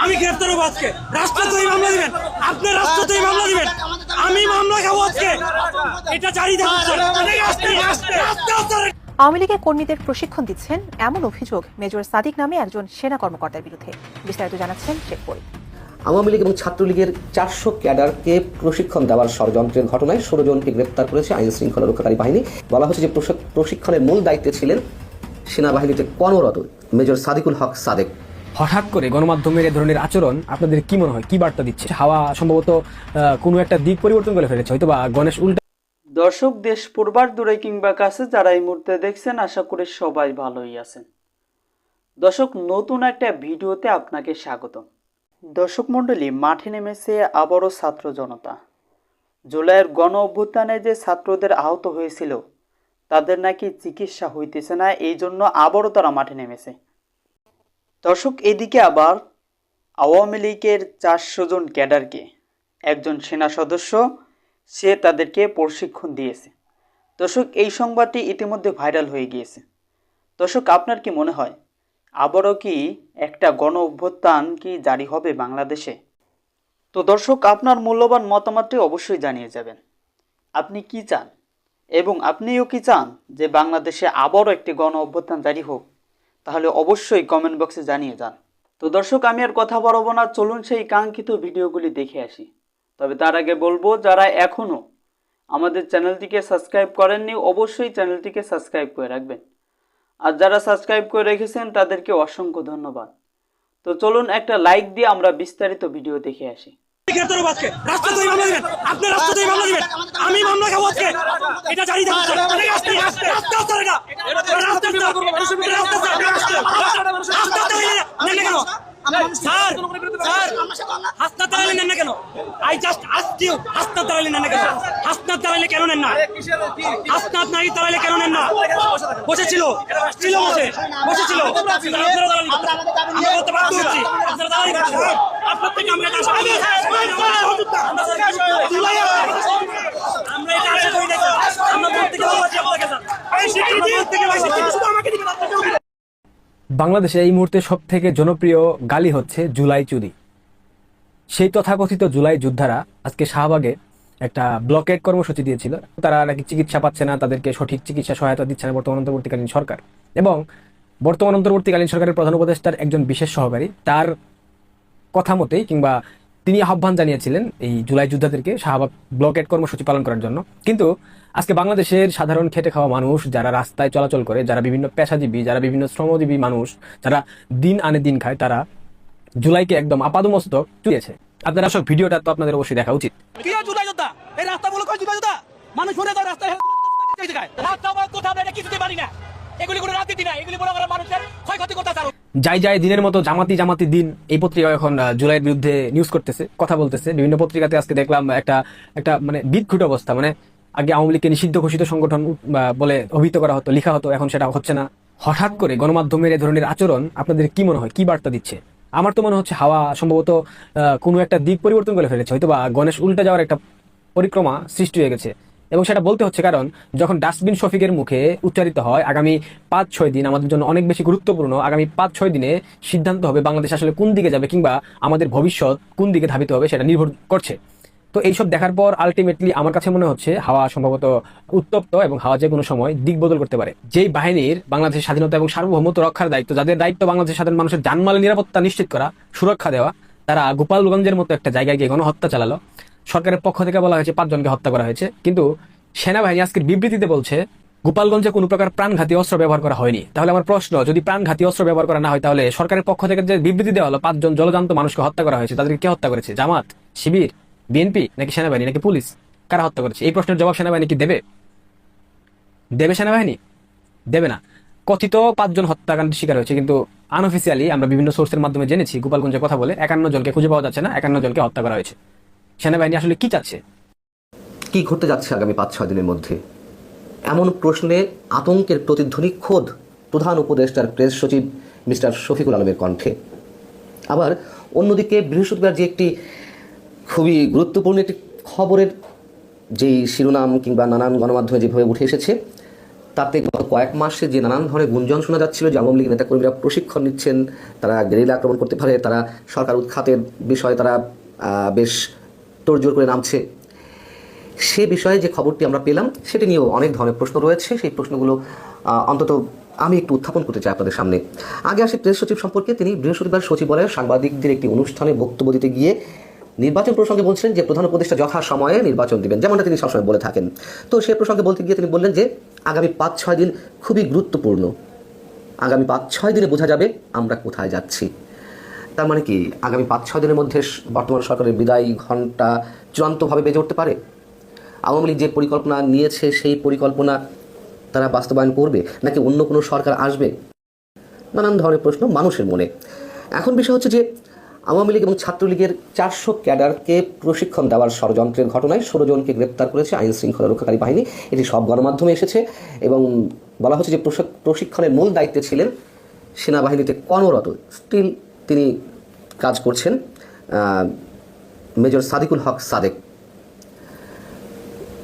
আমি গ্রেফতার হবো আজকে। রাষ্ট্রদ্রোহী মামলা দিবেন, আপনি রাষ্ট্রদ্রোহী মামলা দিবেন, আমি মামলা খাবো আজকে। এটা জারি থাকছে। আওয়ামী লীগের কর্মীদের প্রশিক্ষণ দিচ্ছেন এমন অভিযোগ মেজর সাদিক নামে একজন সেনা কর্মকর্তার বিরুদ্ধে। বিস্তারিত জানাচ্ছেন শেখ ফরিদ। আওয়ামী লীগ এবং ছাত্রলীগের 400 ক্যাডারকে প্রশিক্ষণ দেওয়ার ষড়যন্ত্রের ঘটনায় 16 জনকে গ্রেপ্তার করেছে আইন শৃঙ্খলা রক্ষাকারী বাহিনী। বলা হচ্ছে যে প্রশিক্ষণের মূল দায়িত্বে ছিলেন সেনাবাহিনীতে কর্মরত মেজর সাদিকুল হক সাদেক। হঠাৎ করে গণমাধ্যমের এ ধরনের আচরণ আপনাদের কি মনে হয়, কি বার্তা দিচ্ছে? হাওয়া সম্ভবত কোনো একটা দিক পরিবর্তন করে ফেলেছে, হয়তো বা গণেশ উল্টা। দর্শক, দেশ পূর্বার দূরে কিংবা কাছে যারা এই মুহূর্তে দেখছেন, আশা করি সবাই ভালোই আছেন। দর্শক, নতুন একটা ভিডিওতে আপনাকে স্বাগতম। দর্শক মণ্ডলী, মাঠে নেমেছে আবারও ছাত্র জনতা। জুলাইয়ের গণ অভ্যুত্থানে যে ছাত্রদের আহত হয়েছিল তাদের নাকি চিকিৎসা হইতেছে না, এই জন্য আবারও তারা মাঠে নেমেছে। দর্শক, এদিকে আবার আওয়ামী লীগের 400 জন ক্যাডারকে একজন সেনা সদস্য সে তাদেরকে প্রশিক্ষণ দিয়েছে। দর্শক, এই সংবাদটি ইতিমধ্যে ভাইরাল হয়ে গিয়েছে। দর্শক, আপনার কি মনে হয় আবারও কি একটা গণ অভ্যুত্থান কি জারি হবে বাংলাদেশে? তো দর্শক, আপনার মূল্যবান মতামতটি অবশ্যই জানিয়ে যাবেন। আপনি কি চান এবং আপনিও কি চান যে বাংলাদেশে আবারও একটি গণ অভ্যুত্থান জারি হোক? তাহলে অবশ্যই কমেন্ট বক্সে জানিয়ে যান। তো দর্শক, আমি আর কথা বাড়াবো না, চলুন সেই কাঙ্ক্ষিত ভিডিওগুলি দেখে আসি। তবে তার আগে বলবো, যারা এখনও আমাদের চ্যানেলটিকে সাবস্ক্রাইব করেননি অবশ্যই চ্যানেলটিকে সাবস্ক্রাইব করে রাখবেন, আর যারা সাবস্ক্রাইব করে রেখেছেন তাদেরকে অসংখ্য ধন্যবাদ। তো চলুন একটা লাইক দিয়ে আমরা বিস্তারিত ভিডিও দেখে আসি। গ্রেফতার হবো আজকে। রাষ্ট্রদ্রোহী মামলা দিবেন, আপনি রাষ্ট্রদ্রোহী মামলা দিবেন, আমি মামলা খাবো আজকে। এটা জারি থাকছে। স্যার, হাসনাত দালালি নেন না কেন? I just ask you, Hasnat দালালি নেন না কেন? হাসনাত দালালি কেন নেন না? হাসনাত নাই দালালি কেন নেন না? বসেছিল, ছিল বসেছিল। আপনারা দালালি করতেন, আমরা বলতে বাধ্য হচ্ছি। আপনারা দালালি করছেন, আপনার থেকে আমরা এটা আশা করি। আমরা এটা আশা করি না। আমরা মন থেকে বলছি আপনাকে, স্যার এই স্বীকৃতি শুধু আমাকে দিবেন, আপনাকে দিবেন। বাংলাদেশে এই মুহূর্তে সব থেকে জনপ্রিয় গালি হচ্ছে জুলাই চুরি। সেই তথাকথিত জুলাই যোদ্ধারা আজকে শাহবাগে একটা ব্লকেড কর্মসূচি দিয়েছিল। তারা নাকি চিকিৎসা পাচ্ছে না, তাদেরকে সঠিক চিকিৎসা সহায়তা দিচ্ছে না বর্তমান অন্তর্বর্তীকালীন সরকার। এবং বর্তমান অন্তর্বর্তীকালীন সরকারের প্রধান উপদেষ্টার একজন বিশেষ সহকারী তার কথা মতেই কিংবা তিনি আহ্বান জানিয়েছিলেন এই জুলাই যোদ্ধাদেরকে শাহবাগ ব্লকেড কর্মসূচি পালন করার জন্য। কিন্তু আজকে বাংলাদেশের সাধারণ খেটে খাওয়া মানুষ, যারা রাস্তায় চলাচল করে, যারা বিভিন্ন পেশাজীবী, যারা বিভিন্ন শ্রমজীবী মানুষ, যারা দিন আনে দিন খায়, তারা জুলাইকে একদম আপাদমস্তক চুরিয়েছে। আপনারা সব ভিডিওটা তো আপনাদের অবশ্যই দেখা উচিত। কি জুলাই যোদ্ধা? এই রাস্তা বলো কই জুলাই যোদ্ধা? মানুষ মরে যায় রাস্তায়, রাস্তা বল কোথাও আমরা এটা কিছুতে পারি না। এগুলি কোনো রাজনীতি না, এগুলি বড় করে মানুষের ক্ষয়ক্ষতি করতে চাও। যাই দিনের মতো জামাতি দিন এই পত্রিকা এখন জুলাইয়ের বিরুদ্ধে নিউজ করতেছে, কথা বলতেছে। বিভিন্ন পত্রিকাতে আজকে দেখলাম একটা মানে বিদঘুট অবস্থা। মানে আগে আওয়ামী লীগকে নিষিদ্ধ ঘোষিত সংগঠন বলে অভিহিত করা হতো, লেখা হতো, এখন সেটা হচ্ছে না। হঠাৎ করে গণমাধ্যমের এ ধরনের আচরণ আপনাদের কি মনে হয়, কি বার্তা দিচ্ছে? আমার তো মনে হচ্ছে হাওয়া সম্ভবত কোনো একটা দিক পরিবর্তন করে ফেলেছে, হয়তো বা গণেশ উল্টে যাওয়ার একটা পরিক্রমা সৃষ্টি হয়ে গেছে। এবং সেটা বলতে হচ্ছে কারণ যখন ডাস্টবিন শফিকের মুখে উচ্চারিত হয় আগামী ৫-৬ দিন আমাদের জন্য অনেক বেশি গুরুত্বপূর্ণ, আগামী ৫-৬ দিনে সিদ্ধান্ত হবে বাংলাদেশ আসলে কোন দিকে যাবে কিংবা আমাদের ভবিষ্যৎ কোন দিকে ধাবিত হবে, সেটা নির্ভর করছে। তো এইসব দেখার পর আলটিমেটলি আমার কাছে মনে হচ্ছে হাওয়া সম্ভবত উত্তপ্ত এবং হাওয়া যে কোনো সময় দিক বদল করতে পারে। যেই বাহিনীর বাংলাদেশের স্বাধীনতা এবং সার্বভৌমত্ব রক্ষার দায়িত্ব, যাদের দায়িত্ব বাংলাদেশের সাধারণ মানুষের জানমালের নিরাপত্তা নিশ্চিত করা, সুরক্ষা দেওয়া, তারা গোপালগঞ্জের মতো একটা জায়গায় গিয়ে গণহত্যা চালালো। সরকারের পক্ষ থেকে বলা হয়েছে 5 জনকে হত্যা করা হয়েছে, কিন্তু সেনাবাহিনী আজকের বিবৃতিতে বলছে গোপালগঞ্জে কোনো প্রকার প্রাণঘাতী অস্ত্র ব্যবহার করা হয়নি। তাহলে আমার প্রশ্ন, যদি প্রাণঘাতী অস্ত্র ব্যবহার করা না হয় তাহলে সরকারের পক্ষ থেকে যে বিবৃতি দেওয়া হলো 5 জন জলজান্ত মানুষকে হত্যা করা হয়েছে, তাদেরকে কে হত্যা করেছে? জামাত, শিবির, বিএনপি নাকি সেনাবাহিনী নাকি পুলিশ? কারা হত্যা করেছে? এই প্রশ্নের জবাব সেনাবাহিনী কি দেবে? সেনাবাহিনী দেবে না। কথিত 5 জন হত্যাকাণ্ডের শিকার হয়েছে, কিন্তু আনঅফিসিয়ালি আমরা বিভিন্ন সোর্সের মাধ্যমে জেনেছি গোপালগঞ্জের কথা বলে 51 জনকে খুঁজে পাওয়া যাচ্ছে না, 51 জনকে হত্যা করা হয়েছে। সেনাবাহিনী আসলে কি চাচ্ছে? কি ঘটতে যাচ্ছে আগামী 5-6 দিনের মধ্যে? এমন প্রশ্নে আতঙ্কের প্রতিধ্বনি খোদ প্রধান উপদেষ্টার প্রেস সচিব মিস্টার শফিকুল আলমের কণ্ঠে। আবার অন্যদিকে বৃহস্পতিবার যে একটি খুবই গুরুত্বপূর্ণ একটি খবরের যেই শিরোনাম কিংবা নানান গণমাধ্যমে যেভাবে উঠে এসেছে, তাতে গত কয়েক মাসে যে নানান ধরনের গুঞ্জন শোনা যাচ্ছিল যে আওয়ামী লীগ নেতাকর্মীরা প্রশিক্ষণ নিচ্ছেন, তারা গেরিলা আক্রমণ করতে পারে, তারা সরকার উৎখাতের বিষয়ে তারা বেশ তোড়জোড় করে নামছে, সে বিষয়ে যে খবরটি আমরা পেলাম সেটি নিয়েও অনেক ধরনের প্রশ্ন রয়েছে। সেই প্রশ্নগুলো অন্তত আমি একটু উত্থাপন করতে চাই আপনাদের সামনে। আগে আসি প্রেস সচিব সম্পর্কে। তিনি বৃহস্পতিবার সচিবালয়ে সাংবাদিকদের একটি অনুষ্ঠানে বক্তব্য দিতে গিয়ে নির্বাচন প্রসঙ্গে বলছিলেন যে প্রধান উপদেষ্টা যথা সময়ে নির্বাচন দিবেন, যেমনটা তিনি সবসময় বলে থাকেন। তো সে প্রসঙ্গে বলতে গিয়ে তিনি বললেন যে আগামী 5-6 দিন খুবই গুরুত্বপূর্ণ, আগামী 5-6 দিনে বোঝা যাবে আমরা কোথায় যাচ্ছি। তার মানে কি আগামী 5-6 দিনের মধ্যে বর্তমান সরকারের বিদায় ঘণ্টা চূড়ান্তভাবে বেজে উঠতে পারে? আওয়ামী লীগ যে পরিকল্পনা নিয়েছে সেই পরিকল্পনা তারা বাস্তবায়ন করবে, নাকি অন্য কোনো সরকার আসবে? নানান ধরনের প্রশ্ন মানুষের মনে। এখন বিষয় হচ্ছে যে আওয়ামী লীগ এবং ছাত্রলীগের 400 ক্যাডারকে প্রশিক্ষণ দেওয়ার ষড়যন্ত্রের ঘটনায় 16 জনকে গ্রেপ্তার করেছে আইন শৃঙ্খলা রক্ষাকারী বাহিনী। এটি সব গণমাধ্যমে এসেছে এবং বলা হচ্ছে যে প্রশিক্ষণের মূল দায়িত্বে ছিলেন সেনাবাহিনীতে কর্মরত, স্টিল তিনি কাজ করছেন, মেজর সাদিকুল হক সাদেক।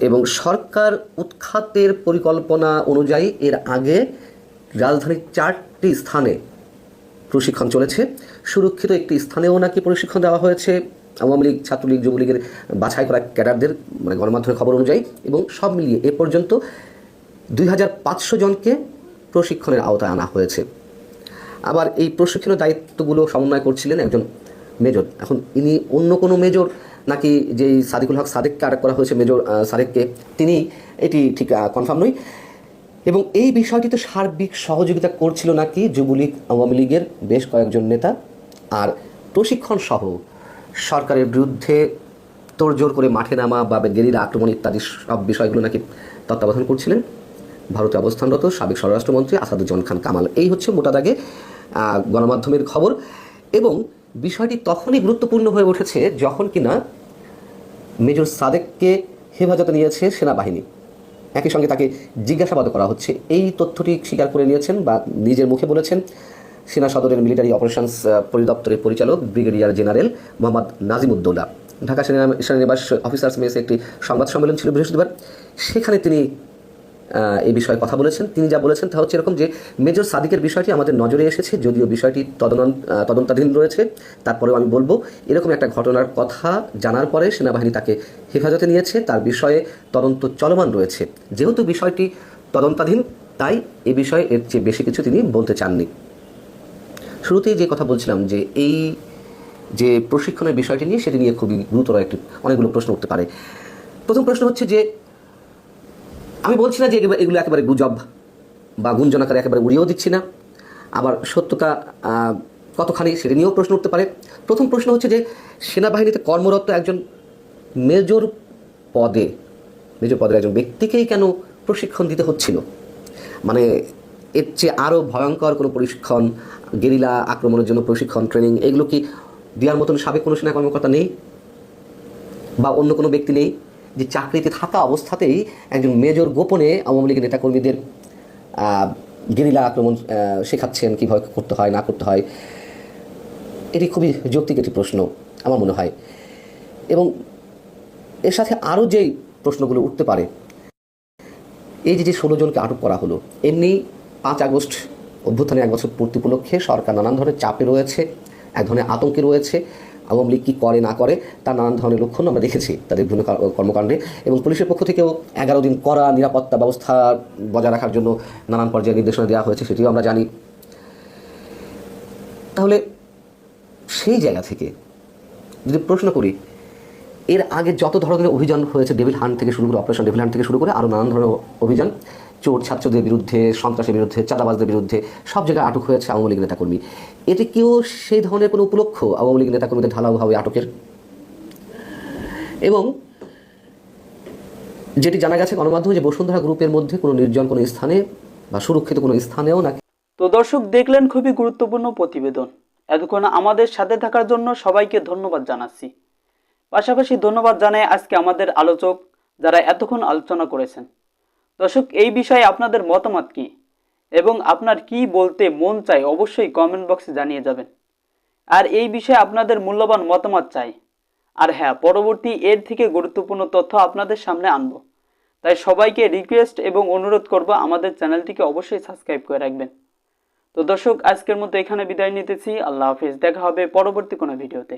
এবং সরকার উৎখাতের পরিকল্পনা অনুযায়ী এর আগে রাজধানীর 4টি স্থানে প্রশিক্ষণ চলেছে। সুরক্ষিত একটি স্থানেও নাকি প্রশিক্ষণ দেওয়া হয়েছে আওয়ামী লীগ, ছাত্রলীগ, যুবলীগের বাছাই করা ক্যাডারদের, মানে গণমাধ্যমের খবর অনুযায়ী। এবং সব মিলিয়ে এ পর্যন্ত 2500 জনকে প্রশিক্ষণের আওতায় আনা হয়েছে। আবার এই প্রশিক্ষণের দায়িত্বগুলো সমন্বয় করছিলেন একজন মেজর। এখন ইনি অন্য কোনো মেজর নাকি যেই সাদিকুল হক সাদেককে আটক করা হয়েছে মেজর সাদেককে, তিনি, এটি ঠিক কনফার্ম নয়। এবং এই বিষয়টিতে সার্বিক সহযোগিতা করছিল নাকি যুবলীগ, আওয়ামী লীগের বেশ কয়েকজন নেতা। আর প্রশিক্ষণ সহ সরকারের বিরুদ্ধে তোড়জোড় করে মাঠে নামা বা গেরিলা আক্রমণ ইত্যাদি সব বিষয়গুলো নাকি তত্ত্বাবধান করছিলেন ভারতে অবস্থানরত সাবেক স্বরাষ্ট্রমন্ত্রী আসাদুজ্জামান খান কামাল। এই হচ্ছে মোটা দাগে গণমাধ্যমের খবর। এবং বিষয়টি তখনই গুরুত্বপূর্ণ হয়ে উঠেছে যখন কিনা মেজর সাদেককে হেফাজতে নিয়েছে সেনাবাহিনী। একই সঙ্গে তাকে জিজ্ঞাসাবাদ করা হচ্ছে। এই তথ্যটি স্বীকার করে নিয়েছেন বা নিজের মুখে বলেছেন সেনা সদরের মিলিটারি অপারেশনস পরিদপ্তরের পরিচালক ব্রিগেডিয়ার জেনারেল মোহাম্মদ নাজিমুদ্দৌলা। ঢাকা সেনানিবাস অফিসার্স মেসে একটি সংবাদ সম্মেলন ছিল বৃহস্পতিবার, সেখানে তিনি এই বিষয়ে কথা বলেছেন। তিনি যা বলেছেন তা হচ্ছে এরকম যে মেজর সাদিকের বিষয়টি আমাদের নজরে এসেছে, যদিও বিষয়টি তদন্তাধীন রয়েছে, তারপরেও আমি বলবো এরকম একটা ঘটনার কথা জানার পরে সেনাবাহিনী তাকে হেফাজতে নিয়েছে, তার বিষয়ে তদন্ত চলমান রয়েছে। যেহেতু বিষয়টি তদন্তাধীন তাই এ বিষয়ে এর চেয়ে বেশি কিছু তিনি বলতে চাননি। শুরুতেই যে কথা বলছিলাম যে এই যে প্রশিক্ষণের বিষয়টি নিয়ে, সেটি নিয়ে খুবই গুরুতর অনেকগুলো প্রশ্ন উঠতে পারে। প্রথম প্রশ্ন হচ্ছে যে আমি বলছি না যে এগুলো একেবারে গুজব বা গুঞ্জন আকারে একেবারে উড়িয়েও দিচ্ছি না, আবার সত্যতা কতখানি সেটা নিয়েও প্রশ্ন উঠতে পারে। প্রথম প্রশ্ন হচ্ছে যে সেনাবাহিনীতে কর্মরত একজন মেজর পদের একজন ব্যক্তিকেই কেন প্রশিক্ষণ দিতে হচ্ছিল? মানে এর চেয়ে আরও ভয়ঙ্কর কোনো প্রশিক্ষণ, গেরিলা আক্রমণের জন্য প্রশিক্ষণ, ট্রেনিং, এগুলো কি দেওয়ার মতন সাবেক কোনো সেনা কর্মকর্তা নেই বা অন্য কোনো ব্যক্তি নেই যে চাকরিতে থাকা অবস্থাতেই একজন মেজর গোপনে আওয়ামী লীগের নেতাকর্মীদের গেরিলা আক্রমণ শেখাচ্ছেন, কীভাবে করতে হয় না করতে হয়? এটি খুবই যৌক্তিক একটি প্রশ্ন আমার মনে হয়। এবং এর সাথে আরও যেই প্রশ্নগুলো উঠতে পারে, এই যে 16 জনকে আটক করা হলো, এমনি 5 আগস্ট অভ্যুত্থানের 1 বছর পূর্তি উপলক্ষে সরকার নানান ধরনের চাপে রয়েছে, এক ধরনের আতঙ্কে রয়েছে। আওয়ামী লীগ কী করে না করে তার নানান ধরনের লক্ষণ আমরা দেখেছি তাদের বিভিন্ন কর্মকাণ্ডে। এবং পুলিশের পক্ষ থেকেও 11 দিন কড়া নিরাপত্তা ব্যবস্থা বজায় রাখার জন্য নানান পর্যায়ে নির্দেশনা দেওয়া হয়েছে, সেটিও আমরা জানি। তাহলে সেই জায়গা থেকে যদি প্রশ্ন করি, এর আগে যত ধরনের অভিযান হয়েছে, ডেভিল হান্ট থেকে শুরু করে, অপারেশন ডেভিল হান্ট থেকে শুরু করে আরও নানান ধরনের অভিযান, চোর ছাত্রদের বিরুদ্ধে, সন্ত্রাসের বিরুদ্ধে, চাঁদাবাজদের বিরুদ্ধে সব জায়গায় আটক হয়েছে আওয়ামী লীগ নেতাকর্মী। এতে কেউ সেই ধরনের কোনো উপলক্ষ আওয়ামী লীগ নেতাকর্মীদের ঢালাওভাবে আটকের? এবং যেটি জানা গেছে গণমাধ্যমে যে বসুন্ধরা গ্রুপের মধ্যে কোনো নির্জন কোনো স্থানে বা সুরক্ষিত কোনো স্থানেও নাকি। তো দর্শক, দেখলেন খুবই গুরুত্বপূর্ণ প্রতিবেদন। এতক্ষণ আমাদের সাথে থাকার জন্য সবাইকে ধন্যবাদ জানাচ্ছি। পাশাপাশি ধন্যবাদ জানাই আজকে আমাদের আলোচক যারা এতক্ষণ আলোচনা করেছেন। দর্শক, এই বিষয়ে আপনাদের মতামত কি এবং আপনার কি বলতে মন চাই অবশ্যই কমেন্ট বক্সে জানিয়ে যাবেন। আর এই বিষয়ে আপনাদের মূল্যবান মতামত চাই। আর হ্যাঁ, পরবর্তী এর থেকে গুরুত্বপূর্ণ তথ্য আপনাদের সামনে আনবো। তাই সবাইকে রিকোয়েস্ট এবং অনুরোধ করব আমাদের চ্যানেলটিকে অবশ্যই সাবস্ক্রাইব করে রাখবেন। তো দর্শক, আজকের মতো এখানে বিদায় নিতেছি। আল্লাহ হাফেজ। দেখা হবে পরবর্তী কোনো ভিডিওতে।